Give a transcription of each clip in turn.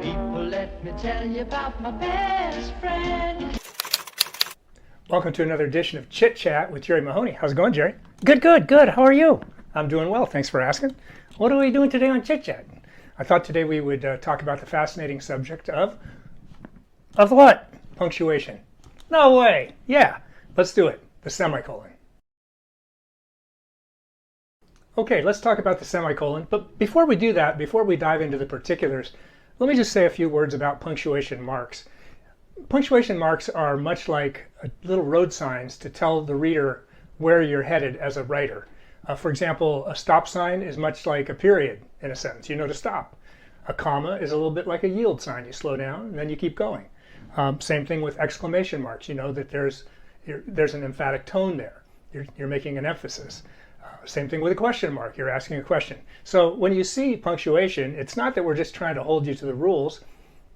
People, let me tell you about my best friend. Welcome to another edition of Chit Chat with Jerry Mahoney. How's it going, Jerry? Good. How are you? I'm doing well. Thanks for asking. What are we doing today on Chit Chat? I thought today we would talk about the fascinating subject of what? Punctuation. No way. Yeah, let's do it. The semicolon. Okay, let's talk about the semicolon. But before we do that, before we dive into the particulars, let me just say a few words about punctuation marks. Punctuation marks are much like little road signs to tell the reader where you're headed as a writer. For example, a stop sign is much like a period in a sentence. You know to stop. A comma is a little bit like a yield sign. You slow down and then you keep going. Same thing with exclamation marks. You know that there's an emphatic tone there. You're making an emphasis. Same thing with a question mark. You're asking a question. So when you see punctuation, it's not that we're just trying to hold you to the rules.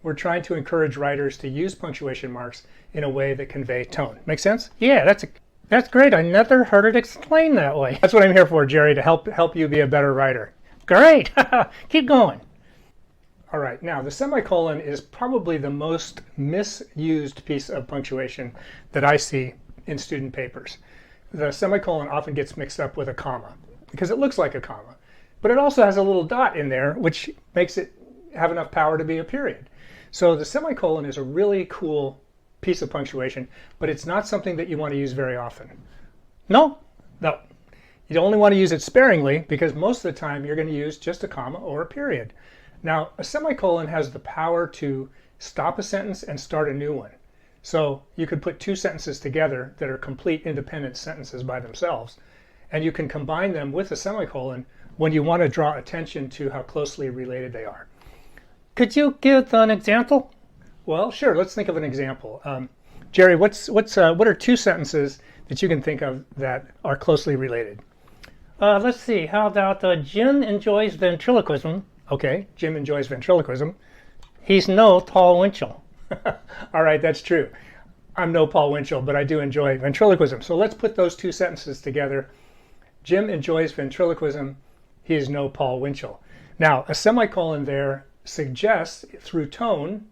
We're trying to encourage writers to use punctuation marks in a way that convey tone. Make sense? Yeah, that's great. I never heard it explained that way. That's what I'm here for, Jerry, to help you be a better writer. Great. Keep going. All right. Now, the semicolon is probably the most misused piece of punctuation that I see in student papers. The semicolon often gets mixed up with a comma because it looks like a comma, but it also has a little dot in there, which makes it have enough power to be a period. So the semicolon is a really cool piece of punctuation, but it's not something that you want to use very often. No. You only want to use it sparingly because most of the time you're going to use just a comma or a period. Now, a semicolon has the power to stop a sentence and start a new one. So you could put two sentences together that are complete independent sentences by themselves, and you can combine them with a semicolon when you want to draw attention to how closely related they are. Could you give an example? Well, sure. Let's think of an example. Jerry, what are two sentences that you can think of that are closely related? Let's see. How about Jim enjoys ventriloquism? Okay, Jim enjoys ventriloquism. He's no Paul Winchell. All right, that's true. I'm no Paul Winchell, but I do enjoy ventriloquism. So let's put those two sentences together. Jim enjoys ventriloquism. He is no Paul Winchell. Now, a semicolon there suggests through tone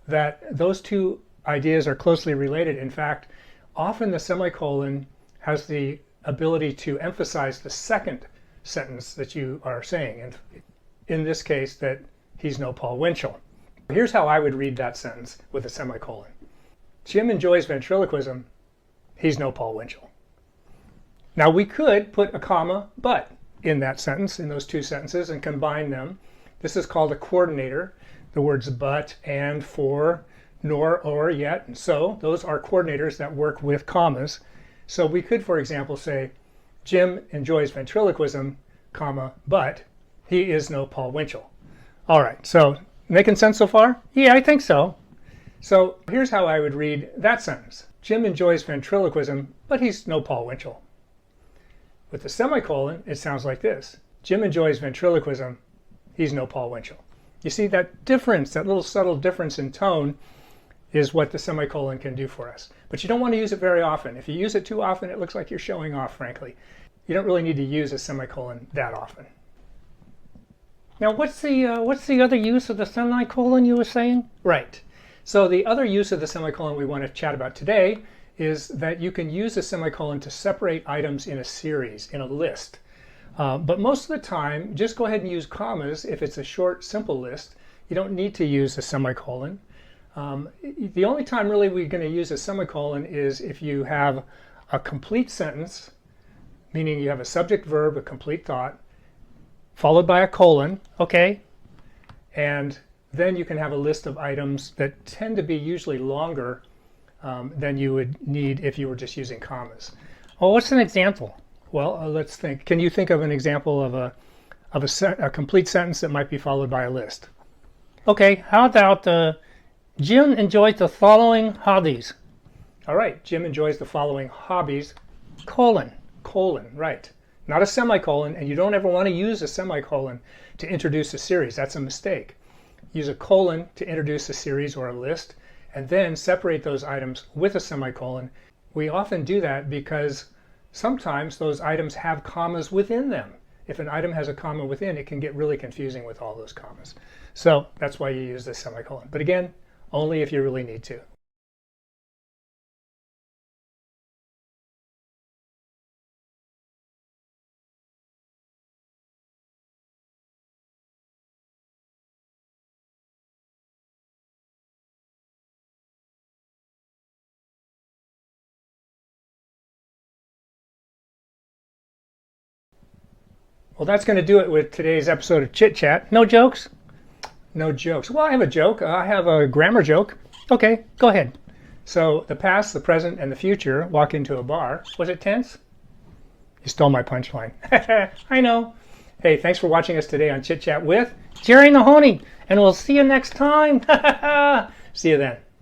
that those two ideas are closely related. In fact, often the semicolon has the ability to emphasize the second sentence that you are saying. And in this case, that he's no Paul Winchell. Here's how I would read that sentence with a semicolon. Jim enjoys ventriloquism. He's no Paul Winchell. Now we could put a comma, but in that sentence, in those two sentences, and combine them. This is called a coordinator. The words but, and, for, nor, or, yet, and so. Those are coordinators that work with commas. So we could, for example, say, Jim enjoys ventriloquism, comma, but he is no Paul Winchell. All right, so making sense so far? Yeah, I think so. So here's how I would read that sentence. Jim enjoys ventriloquism, but he's no Paul Winchell. With the semicolon, it sounds like this. Jim enjoys ventriloquism. He's no Paul Winchell. You see that difference, that little subtle difference in tone is what the semicolon can do for us. But you don't want to use it very often. If you use it too often, it looks like you're showing off, frankly. You don't really need to use a semicolon that often. Now, what's the other use of the semicolon you were saying? Right. So the other use of the semicolon we want to chat about today is that you can use a semicolon to separate items in a series, in a list. But most of the time, just go ahead and use commas if it's a short, simple list. You don't need to use a semicolon. The only time really we're going to use a semicolon is if you have a complete sentence, meaning you have a subject, verb, a complete thought, followed by a colon, okay? And then you can have a list of items that tend to be usually longer than you would need if you were just using commas. Well, what's an example? Well, let's think. Can you think of an example of a complete sentence that might be followed by a list? Okay, how about Jim enjoys the following hobbies? All right, Jim enjoys the following hobbies, colon, right. Not a semicolon, and you don't ever want to use a semicolon to introduce a series. That's a mistake. Use a colon to introduce a series or a list, and then separate those items with a semicolon. We often do that because sometimes those items have commas within them. if an item has a comma within, it can get really confusing with all those commas. So that's why you use the semicolon. But again, only if you really need to. Well, that's going to do it with today's episode of Chit Chat. No jokes? No jokes. Well, I have a joke. I have a grammar joke. Okay, go ahead. So the past, the present, and the future walk into a bar. Was it tense? You stole my punchline. I know. Hey, thanks for watching us today on Chit Chat with Jerry Mahoney, and we'll see you next time. See you then.